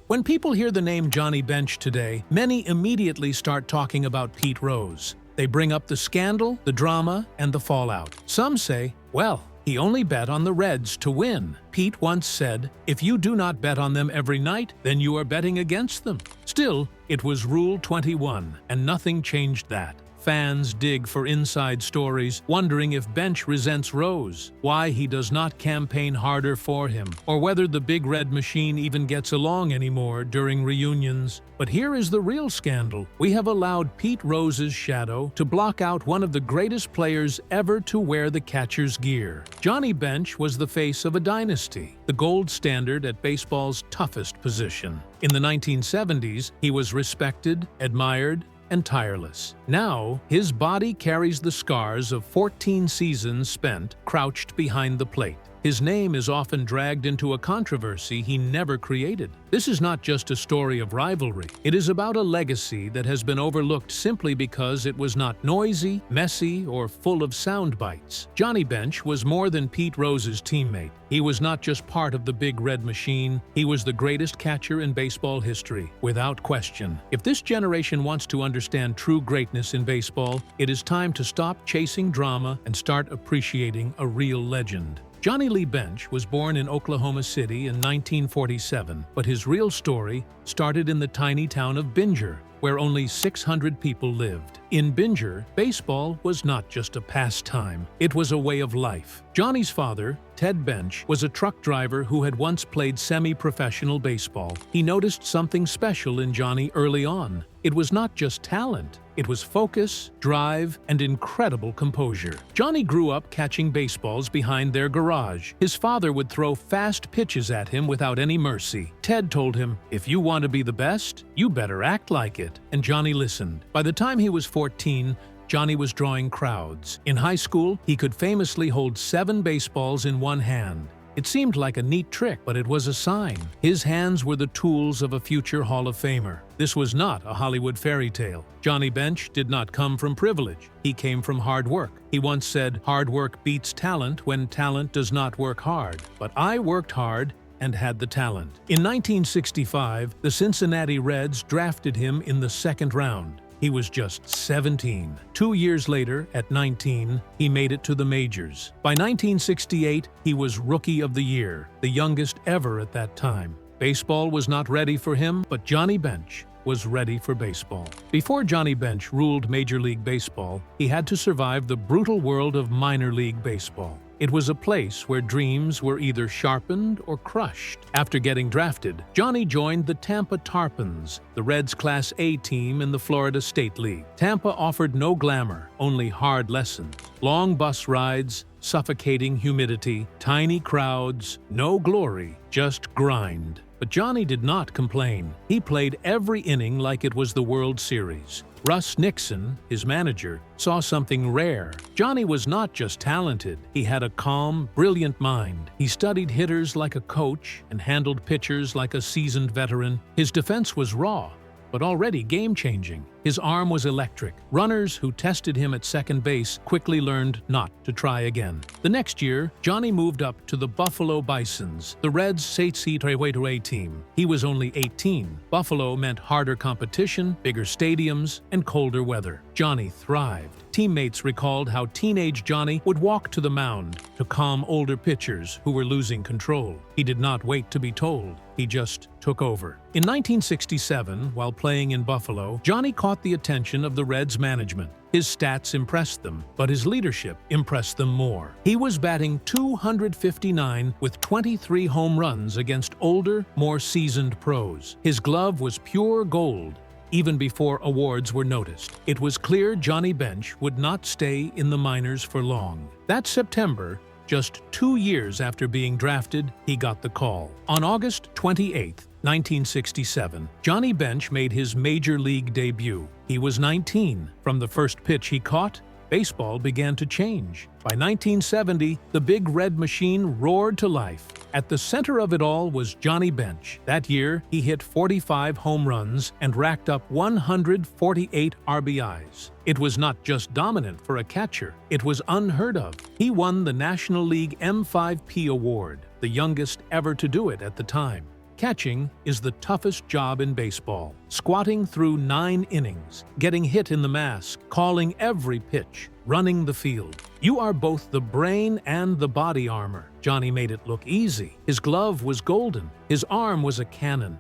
When people hear the name Johnny Bench today, many immediately start talking about Pete Rose. They bring up the scandal, the drama, and the fallout. Some say, well, he only bet on the Reds to win. Pete once said, if you do not bet on them every night, then you are betting against them. Still, it was Rule 21, and nothing changed that. Fans dig for inside stories, wondering if Bench resents Rose, why he does not campaign harder for him, or whether the Big Red Machine even gets along anymore during reunions. But here is the real scandal. We have allowed Pete Rose's shadow to block out one of the greatest players ever to wear the catcher's gear. Johnny Bench was the face of a dynasty, the gold standard at baseball's toughest position. In the 1970s, he was respected, admired, and tireless. Now, his body carries the scars of 14 seasons spent crouched behind the plate. His name is often dragged into a controversy he never created. This is not just a story of rivalry. It is about a legacy that has been overlooked simply because it was not noisy, messy, or full of sound bites. Johnny Bench was more than Pete Rose's teammate. He was not just part of the Big Red Machine, he was the greatest catcher in baseball history, without question. If this generation wants to understand true greatness in baseball, it is time to stop chasing drama and start appreciating a real legend. Johnny Lee Bench was born in Oklahoma City in 1947, but his real story started in the tiny town of Binger, where only 600 people lived. In Binger, baseball was not just a pastime, it was a way of life. Johnny's father, Ted Bench, was a truck driver who had once played semi-professional baseball. He noticed something special in Johnny early on. It was not just talent, it was focus, drive, and incredible composure. Johnny grew up catching baseballs behind their garage. His father would throw fast pitches at him without any mercy. Ted told him, if you want to be the best, you better act like it. And Johnny listened. By the time he was 14, Johnny was drawing crowds. In high school, he could famously hold 7 baseballs in one hand. It seemed like a neat trick, but it was a sign. His hands were the tools of a future Hall of Famer. This was not a Hollywood fairy tale. Johnny Bench did not come from privilege. He came from hard work. He once said, hard work beats talent when talent does not work hard. But I worked hard and had the talent. In 1965, the Cincinnati Reds drafted him in the second round. He was just 17. 2 years later, at 19, he made it to the majors. By 1968, he was Rookie of the Year, the youngest ever at that time. Baseball was not ready for him, but Johnny Bench was ready for baseball. Before Johnny Bench ruled Major League Baseball, he had to survive the brutal world of minor league baseball. It was a place where dreams were either sharpened or crushed. After getting drafted, Johnny joined the Tampa Tarpons, the Reds' Class A team in the Florida State League. Tampa offered no glamour, only hard lessons. Long bus rides, suffocating humidity, tiny crowds, no glory, just grind. But Johnny did not complain. He played every inning like it was the World Series. Russ Nixon, his manager, saw something rare. Johnny was not just talented, he had a calm, brilliant mind. He studied hitters like a coach and handled pitchers like a seasoned veteran. His defense was raw, but already game-changing. His arm was electric. Runners who tested him at second base quickly learned not to try again. The next year, Johnny moved up to the Buffalo Bisons, the Reds' Cincinnati team. He was only 18. Buffalo meant harder competition, bigger stadiums, and colder weather. Johnny thrived. Teammates recalled how teenage Johnny would walk to the mound to calm older pitchers who were losing control. He did not wait to be told. He just took over. In 1967, while playing in Buffalo, Johnny caught the attention of the Reds management. His stats impressed them, but his leadership impressed them more. He was batting .259 with 23 home runs against older, more seasoned pros. His glove was pure gold, even before awards were noticed. It was clear Johnny Bench would not stay in the minors for long. That September, just 2 years after being drafted, he got the call. On August 28, 1967, Johnny Bench made his major league debut. He was 19. From the first pitch he caught, baseball began to change. By 1970, the Big Red Machine roared to life. At the center of it all was Johnny Bench. That year, he hit 45 home runs and racked up 148 RBIs. It was not just dominant for a catcher, it was unheard of. He won the National League M5P award, the youngest ever to do it at the time. Catching is the toughest job in baseball. Squatting through 9 innings, getting hit in the mask, calling every pitch, running the field. You are both the brain and the body armor. Johnny made it look easy. His glove was golden. His arm was a cannon.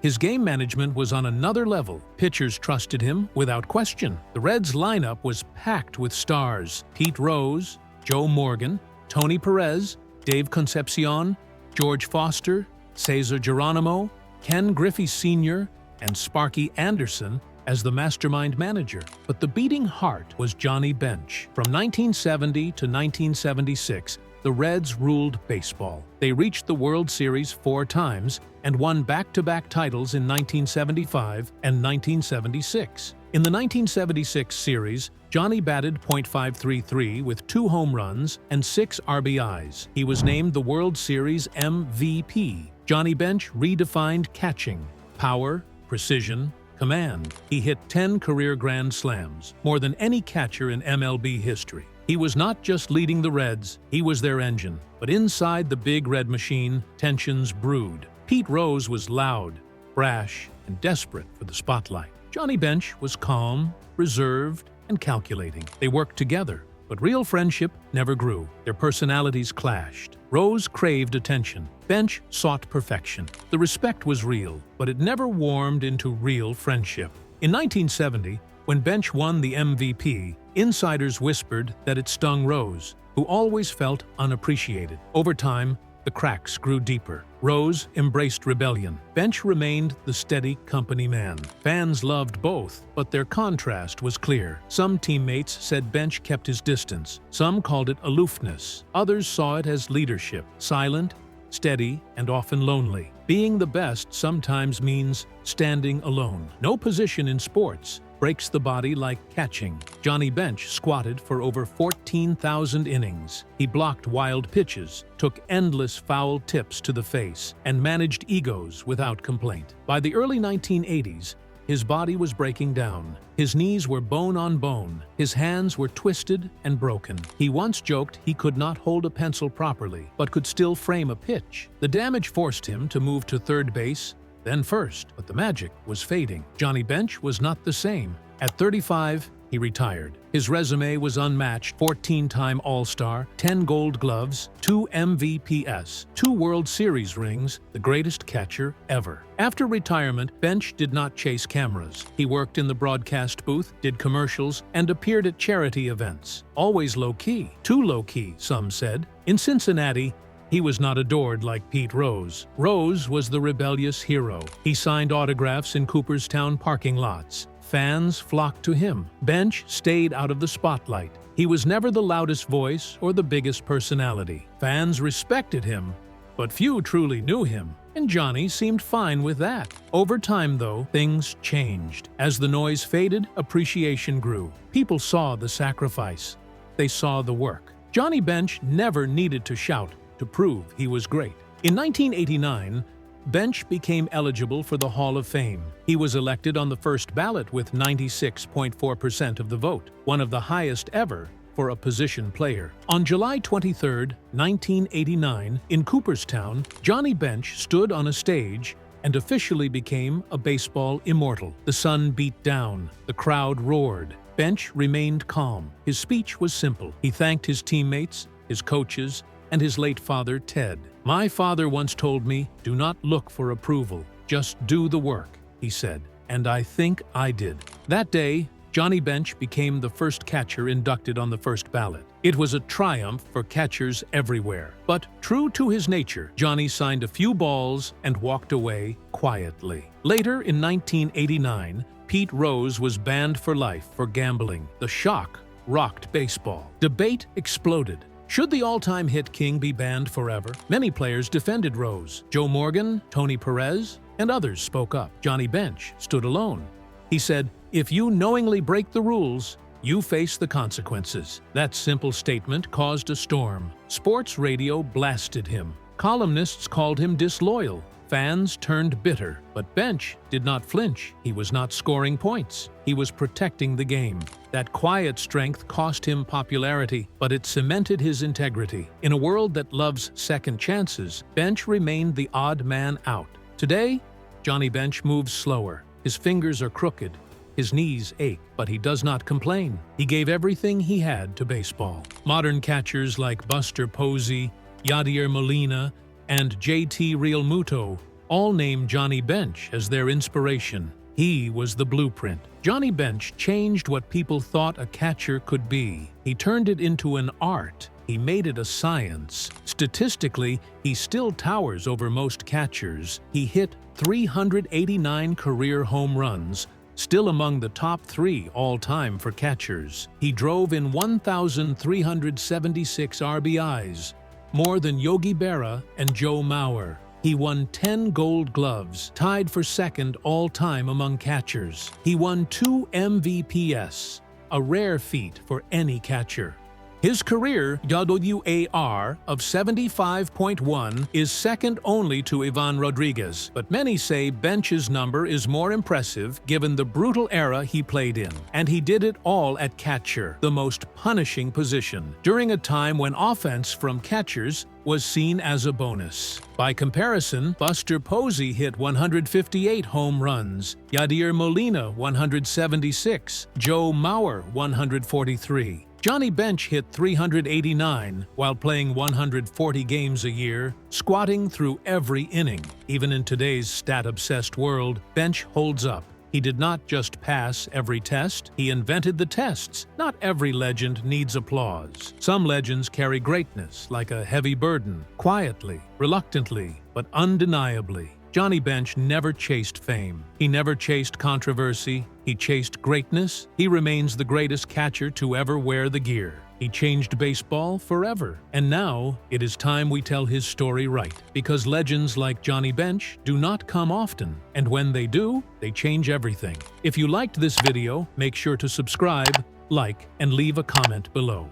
His game management was on another level. Pitchers trusted him without question. The Reds lineup was packed with stars: Pete Rose, Joe Morgan, Tony Perez, Dave Concepcion, George Foster, Cesar Geronimo, Ken Griffey Sr., and Sparky Anderson as the mastermind manager. But the beating heart was Johnny Bench. From 1970 to 1976, the Reds ruled baseball. They reached the World Series 4 times and won back-to-back titles in 1975 and 1976. In the 1976 series, Johnny batted .533 with 2 home runs and 6 RBIs. He was named the World Series MVP. Johnny Bench redefined catching: power, precision, command. He hit 10 career grand slams, more than any catcher in MLB history. He was not just leading the Reds, he was their engine. But inside the big red machine, tensions brewed. Pete Rose was loud, brash, and desperate for the spotlight. Johnny Bench was calm, reserved, and calculating. They worked together, but real friendship never grew. Their personalities clashed. Rose craved attention. Bench sought perfection. The respect was real, but it never warmed into real friendship. In 1970, when Bench won the MVP, insiders whispered that it stung Rose, who always felt unappreciated. Over time, the cracks grew deeper. Rose embraced rebellion. Bench remained the steady company man. Fans loved both, but their contrast was clear. Some teammates said Bench kept his distance. Some called it aloofness. Others saw it as leadership: silent, steady, and often lonely. Being the best sometimes means standing alone. No position in sports breaks the body like catching. Johnny Bench squatted for over 14,000 innings. He blocked wild pitches, took endless foul tips to the face, and managed egos without complaint. By the early 1980s, his body was breaking down. His knees were bone on bone. His hands were twisted and broken. He once joked he could not hold a pencil properly, but could still frame a pitch. The damage forced him to move to third base, then first, but the magic was fading. Johnny Bench was not the same. At 35, he retired. His resume was unmatched: 14-time All-Star, 10 Gold Gloves, 2 MVPs, 2 World Series rings, the greatest catcher ever. After retirement, Bench did not chase cameras. He worked in the broadcast booth, did commercials, and appeared at charity events. Always low-key. Too low-key, some said. In Cincinnati, he was not adored like Pete Rose. Rose was the rebellious hero. He signed autographs in Cooperstown parking lots. Fans flocked to him. Bench stayed out of the spotlight. He was never the loudest voice or the biggest personality. Fans respected him, but few truly knew him, and Johnny seemed fine with that. Over time, though, things changed. As the noise faded, appreciation grew. People saw the sacrifice. They saw the work. Johnny Bench never needed to shout to prove he was great. In 1989, Bench became eligible for the Hall of Fame. He was elected on the first ballot with 96.4% of the vote, one of the highest ever for a position player. On July 23, 1989, in Cooperstown, Johnny Bench stood on a stage and officially became a baseball immortal. The sun beat down. The crowd roared. Bench remained calm. His speech was simple. He thanked his teammates, his coaches, and his late father, Ted. "My father once told me, 'Do not look for approval, just do the work,'" he said, and I think I did. That day, Johnny Bench became the first catcher inducted on the first ballot. It was a triumph for catchers everywhere. But true to his nature, Johnny signed a few balls and walked away quietly. Later, in 1989, Pete Rose was banned for life for gambling. The shock rocked baseball. Debate exploded. Should the all-time hit king be banned forever? Many players defended Rose. Joe Morgan, Tony Perez, and others spoke up. Johnny Bench stood alone. He said, "If you knowingly break the rules, you face the consequences." That simple statement caused a storm. Sports radio blasted him. Columnists called him disloyal. Fans turned bitter. But Bench did not flinch. He was not scoring points. He was protecting the game. That quiet strength cost him popularity, but it cemented his integrity. In a world that loves second chances, Bench remained the odd man out. Today, Johnny Bench moves slower. His fingers are crooked. His knees ache, but he does not complain. He gave everything he had to baseball. Modern catchers like Buster Posey, Yadier Molina, and JT Realmuto all name Johnny Bench as their inspiration. He was the blueprint. Johnny Bench changed what people thought a catcher could be. He turned it into an art. He made it a science. Statistically, he still towers over most catchers. He hit 389 career home runs, still among the top 3 all-time for catchers. He drove in 1,376 RBIs, more than Yogi Berra and Joe Mauer. He won 10 Gold Gloves, tied for second all-time among catchers. He won 2 MVPs, a rare feat for any catcher. His career WAR of 75.1 is second only to Ivan Rodriguez, but many say Bench's number is more impressive given the brutal era he played in. And he did it all at catcher, the most punishing position, during a time when offense from catchers was seen as a bonus. By comparison, Buster Posey hit 158 home runs, Yadier Molina 176, Joe Mauer 143. Johnny Bench hit 389 while playing 140 games a year, squatting through every inning. Even in today's stat-obsessed world, Bench holds up. He did not just pass every test, he invented the tests. Not every legend needs applause. Some legends carry greatness like a heavy burden, quietly, reluctantly, but undeniably. Johnny Bench never chased fame. He never chased controversy. He chased greatness. He remains the greatest catcher to ever wear the gear. He changed baseball forever. And now, it is time we tell his story right. Because legends like Johnny Bench do not come often. And when they do, they change everything. If you liked this video, make sure to subscribe, like, and leave a comment below.